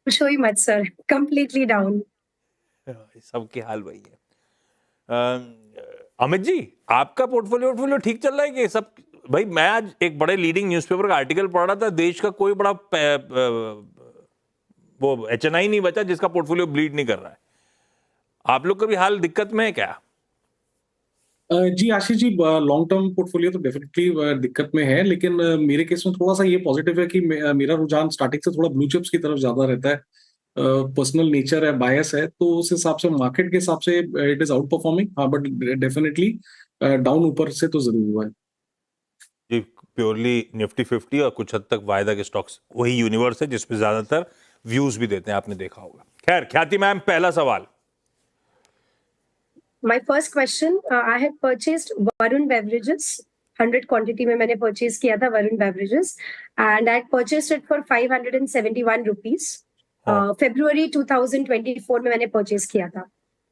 पूछो ही मत sir, completely down. सबके हाल वही है। अमित जी, आपका पोर्टफोलियो ठीक चल रहा है कि सब? भाई मैं आज एक बड़े लीडिंग न्यूज़पेपर का आर्टिकल पढ़ रहा था, देश का कोई बड़ा वो HNI नहीं बचा जिसका पोर्टफोलियो ब्लीड नहीं कर रहा है। आप लोग का भी हाल दिक्कत में है क्या? जी Ashish ji, long term portfolio तो डेफिनेटली दिक्कत में है, लेकिन मेरे केस में थोड़ा सा ये पॉजिटिव है कि मेरा रुझान स्टार्टिंग से थोड़ा ब्लू चिप्स की तरफ ज्यादा रहता है। पर्सनल नेचर है, बायस है, तो उस हिसाब से मार्केट के हिसाब से इट इज आउट परफॉर्मिंग। हाँ, बट डेफिनेटली डाउन ऊपर से तो जरूर हुआ है जी। प्योरली निफ्टी 50 और कुछ हद तक वायदा के स्टॉक्स वही यूनिवर्स है जिसपे ज्यादातर व्यूज भी देते हैं, आपने देखा होगा। खैर, ख्याति मैम, पहला सवाल। My first question, I had purchased Varun Beverages, 100 quantity में मैंने purchase किया था Varun Beverages, and I had purchased it for 571 rupees. February 2024 में मैंने purchase किया था.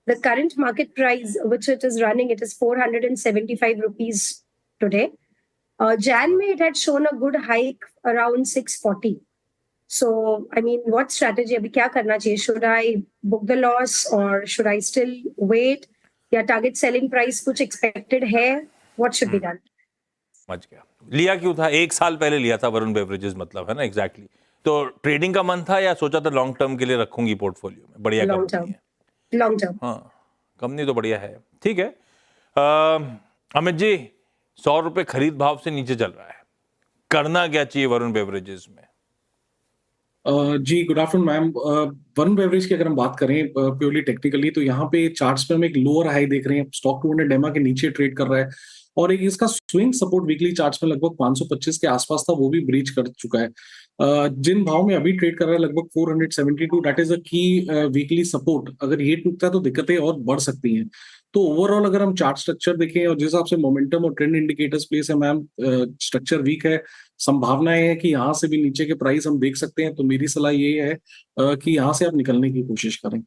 The current market price which it is running, it is 475 rupees today. Jan में it had shown a good hike around 640. So, I mean, what strategy? अभी क्या करना चाहिए? Should I book the loss or should I still wait? या target selling price कुछ expected है? What should be done? समझ गया। लिया क्यों था? 1 साल पहले लिया था वरुण बेवरेजेस, मतलब है ना? एग्जैक्टली। तो ट्रेडिंग का मन था या सोचा था लॉन्ग टर्म के लिए रखूंगी पोर्टफोलियो में? बढ़िया कंपनी है। Long term. हाँ, कंपनी तो बढ़िया है। ठीक है। अमित जी, 100 रुपए खरीद भाव से नीचे चल रहा है, करना क्या चाहिए वरुण बेवरेजेस में? जी good afternoon ma'am. Varun beverage की अगर हम बात करें प्योरली टेक्निकली, तो यहाँ पे चार्ट्स पे हम एक लोअर हाई देख रहे हैं। स्टॉक 200 डेमा के नीचे ट्रेड कर रहा है, और एक इसका स्विंग सपोर्ट वीकली चार्ट्स में लगभग 525 के आसपास था, वो भी ब्रीच कर चुका है। जिन भाव में अभी ट्रेड कर रहा है लगभग 472, दैट इज अ की वीकली सपोर्ट। अगर ये टूटता है तो दिक्कतें और बढ़ सकती हैं। तो ओवरऑल अगर हम चार्ट स्ट्रक्चर देखें और जिस हिसाब से मोमेंटम और ट्रेंड इंडिकेटर्स प्लेस है मैम, स्ट्रक्चर वीक है। संभावनाएं है कि यहाँ से भी नीचे के प्राइस हम देख सकते हैं। तो मेरी सलाह ये है कि यहाँ से आप निकलने की कोशिश करें।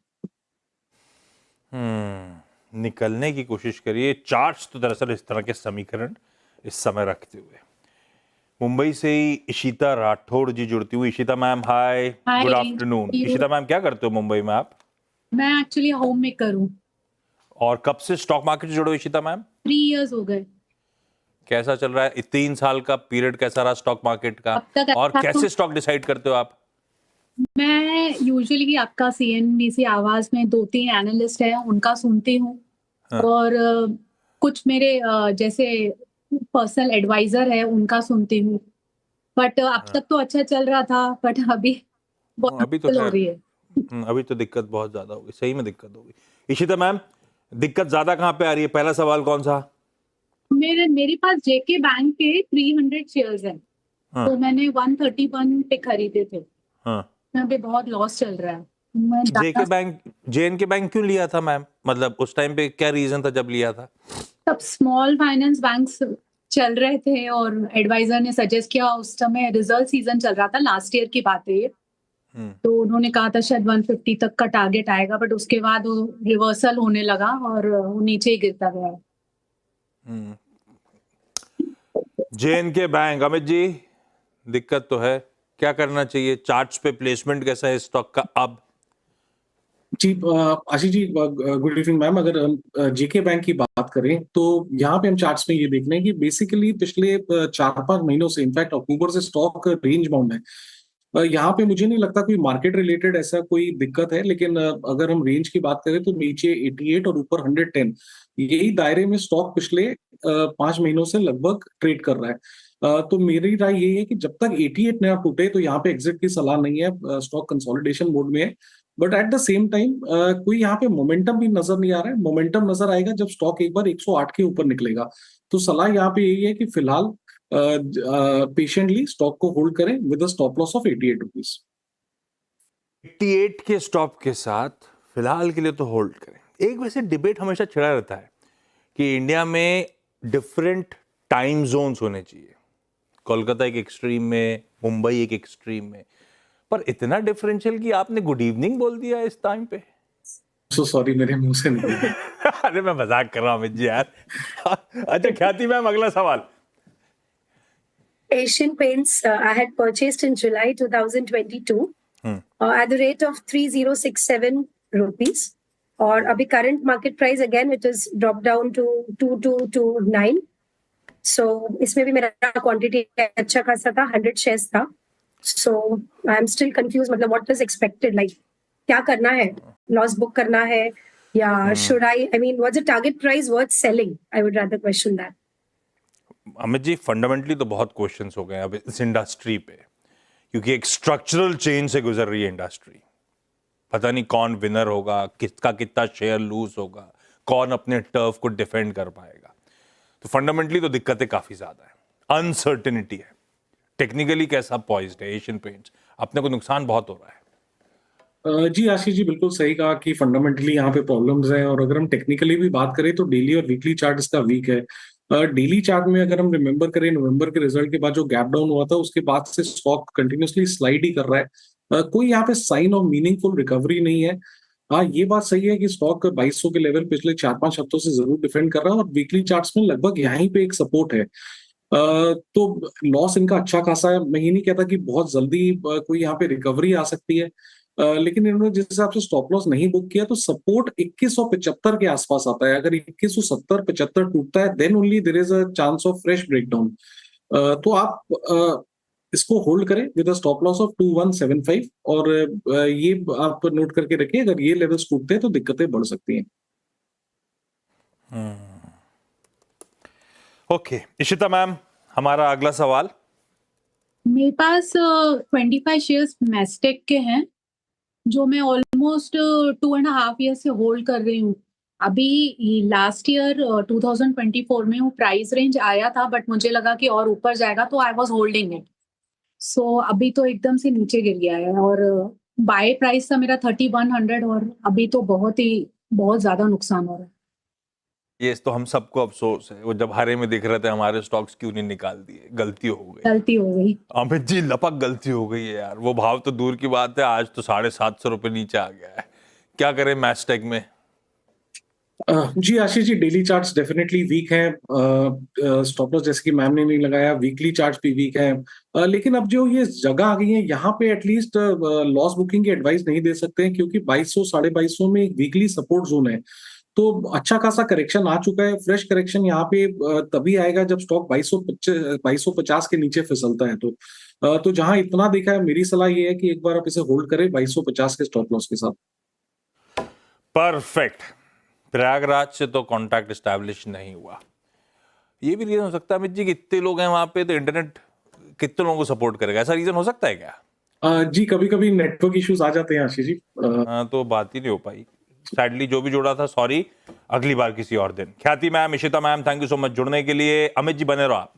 निकलने की कोशिश करिए। चार्ट्स तो दरअसल इस तरह के समीकरण इस समय रखते हुए। मुंबई से ही इशिता राठौड़ जी जुड़ती हुई। इशिता मैम, हाय, गुड आफ्टरनून। इशिता मैम, क्या करते हो मुंबई में आप? मैं एक्चुअली होम मेकर हूँ। और कब से स्टॉक मार्केट से जुड़े हो इशिता मैम? 3 इयर्स हो गए। कैसा चल रहा है? 3 साल का पीरियड कैसा रहा स्टॉक मार्केट का? और कैसे स्टॉक डिसाइड करते हो आप? मैं यूजुअली आपका CNBC आवाज में 2-3 एनालिस्ट हैं, उनका सुनती हूँ। हाँ। और कुछ मेरे जैसे पर्सनल एडवाइजर है, उनका सुनती हूँ। बट अब तक तो अच्छा चल रहा था, बट अभी तो हो रही है। अभी तो दिक्कत बहुत ज्यादा होगी, सही में दिक्कत होगी। इशिता मैम, दिक्कत ज्यादा कहाँ पे आ रही है? पहला सवाल कौन सा? मेरे पास JK बैंक के 300 शेयर्स हैं। हाँ। तो मैंने 131 पे खरीदे थे। हाँ। अभी बहुत लॉस चल रहा है। JNK बैंक क्यों लिया था मैम? मतलब उस टाइम पे क्या रीजन था जब लिया था? तब स्मॉल फाइनेंस बैंक्स चल रहे थे और एडवाइजर ने सजेस्ट किया। उस समय रिजल्ट सीजन चल रहा था, लास्ट ईयर की बात है ये। तो उन्होंने कहा था शायद 150 तक का टारगेट आएगा, बट उसके बाद वो रिवर्सल होने लगा और वो नीचे ही गिरता गया। JNK बैंक, अमित जी, दिक्कत तो है, क्या करना चाहिए? चार्ट्स पे प्लेसमेंट कैसा है स्टॉक का अब? जी Ashish ji, good evening ma'am. अगर हम JK बैंक की बात करें तो यहाँ पे हम चार्ट्स में ये देख रहे हैं कि बेसिकली पिछले 4-5 महीनों से, इनफैक्ट अक्टूबर से स्टॉक रेंज बाउंड है। यहाँ पे मुझे नहीं लगता कोई मार्केट रिलेटेड ऐसा कोई दिक्कत है, लेकिन अगर हम रेंज की बात करें तो नीचे 88 और ऊपर 110, यही दायरे में स्टॉक पिछले 5 महीनों से लगभग ट्रेड कर रहा है। तो मेरी राय यही है कि जब तक 88 ना टूटे तो यहाँ पे एग्जिट की सलाह नहीं है। स्टॉक कंसोलिडेशन मोड में है, but at the same time कोई यहाँ पे मोमेंटम भी नजर नहीं आ रहा है। मोमेंटम नजर आएगा जब स्टॉक एक बार 108 के ऊपर निकलेगा। तो सलाह यहाँ पे यही है कि फिलहाल पेशेंटली स्टॉक को होल्ड करें with a stop loss of 88 rupees. 88 के स्टॉप के साथ फिलहाल के लिए तो होल्ड करें। एक वैसे डिबेट हमेशा छिड़ा रहता है कि इंडिया में डिफरेंट टाइम जोन्स होने चाहिए। कोलकाता एक एक्सट्रीम में, मुंबई एक एक्सट्रीम में, पर इतना डिफरेंशियल कि आपने गुड इवनिंग बोल दिया इस टाइम पे। सो सॉरी, मेरे मुंह से नहीं। अरे मैं मजाक कर रहा हूं अमित जी यार। अच्छा ख्याति मैम, अगला सवाल। Asian Paints, I had purchased in July 2022. at the rate of 3067 rupees. और अभी current market price again it is dropped down to 2229. So इसमें भी मेरा quantity अच्छा खासा था, 100 shares था. So I am still confused. मतलब what is expected? Like क्या करना है? Loss book करना है या should I mean what's the target price worth selling? I would rather question that. Amit ji, fundamentally तो बहुत क्वेश्चंस हो गए हैं अब इस इंडस्ट्री पे, क्योंकि एक स्ट्रक्चरल चेंज से गुजर रही है इंडस्ट्री. पता नहीं कौन विनर होगा, किसका कितना शेयर लूज होगा, कौन अपने टर्फ को डिफेंड कर पाएगा. तो फंडामेंटली तो दिक्कतें काफी ज्यादा है, अनसर्टेनिटी है. टेक्निकली कैसा पॉइज्ड है एशियन पेंट्स, अपने को नुकसान बहुत हो रहा है. जी आशीष जी, बिल्कुल सही कहा कि फंडामेंटली यहाँ पे प्रॉब्लम्स हैं. और अगर हम टेक्निकली भी बात करें तो डेली और वीकली चार्ट इसका वीक है. डेली चार्ट में अगर हम रिमेंबर करें, नवंबर के रिजल्ट के बाद जो गैप डाउन हुआ था उसके बाद से स्टॉक कंटिन्यूअसली स्लाइड ही कर रहा है. कोई यहाँ पे साइन ऑफ मीनिंगफुल रिकवरी नहीं है. हाँ, ये बात सही है कि स्टॉक 2200 के लेवल पिछले 4-5 हफ्तों से जरूर डिफेंड कर रहा है और वीकली चार्ट्स में लगभग यहीं पे एक सपोर्ट है. तो लॉस इनका अच्छा खासा है. मैं ये नहीं कहता कि बहुत जल्दी कोई यहाँ पे रिकवरी आ सकती है, लेकिन इन्होंने जिस हिसाब से स्टॉप लॉस नहीं बुक किया तो सपोर्ट 2175 के आसपास आता है. अगर 2170-75 टूटता है then only there is a chance of fresh breakdown. तो आप इसको होल्ड करें with a stop loss of 2175 और ये आप नोट करके रखिए, अगर ये लेवल्स टूटते हैं तो दिक्कतें बढ़ सकती हैं. ओके, इशिता मैम, हमारा अगला सवाल. मेरे पास 25 शेयर्स मैस्टेक के हैं जो मैं ऑलमोस्ट 2.5 ईयर से होल्ड कर रही हूँ. अभी लास्ट ईयर 2024 में वो प्राइस रेंज आया था बट मुझे लगा कि और ऊपर जाएगा तो आई वाज होल्डिंग इट. सो अभी तो एकदम से नीचे गिर गया है और बाय प्राइस था मेरा 3100 और अभी तो बहुत ज्यादा नुकसान हो रहा है. ये तो हम सबको अफसोस है, वो जब हरे में दिख रहे थे हमारे स्टॉक्स क्यों नहीं निकाल दिए, गलती हो गई. अमित जी, लपक गलती हो गई है यार. वो भाव तो दूर की बात है, आज तो 750 रुपए नीचे आ गया है. क्या करें मैस्टेक में? जी Ashish ji, daily charts definitely week हैं. स्टॉप लॉस जैसे कि मैम ने नहीं लगाया, वीकली चार्ट्स भी वीक हैं. लेकिन अब जो ये जगह आ गई है यहाँ पे एटलीस्ट लॉस बुकिंग की एडवाइस नहीं दे सकते हैं, क्योंकि 2200-2250 में एक वीकली सपोर्ट जोन है. तो अच्छा खासा करेक्शन आ चुका है. फ्रेश करेक्शन यहाँ पे तभी आएगा जब स्टॉक 2250 के नीचे फिसलता है. तो जहां इतना देखा है, मेरी सलाह ये है कि एक बार आप इसे होल्ड करें 2250 के स्टॉप लॉस के साथ. परफेक्ट. प्रयागराज से तो कॉन्टैक्ट एस्टैब्लिश नहीं हुआ. ये भी रीजन हो सकता है अमित जी कि इतने लोग हैं वहां पे, तो इंटरनेट कितने लोगों को सपोर्ट करेगा, ऐसा रीजन हो सकता है क्या? जी, कभी कभी नेटवर्क इश्यूज आ जाते हैं आशीष जी. तो बात ही नहीं हो पाई. सैडली जो भी जोड़ा था, सॉरी, अगली बार किसी और दिन. ख्याति ma'am, Ishita ma'am, thank you so much जुड़ने के लिए. अमित जी बने रहो आप.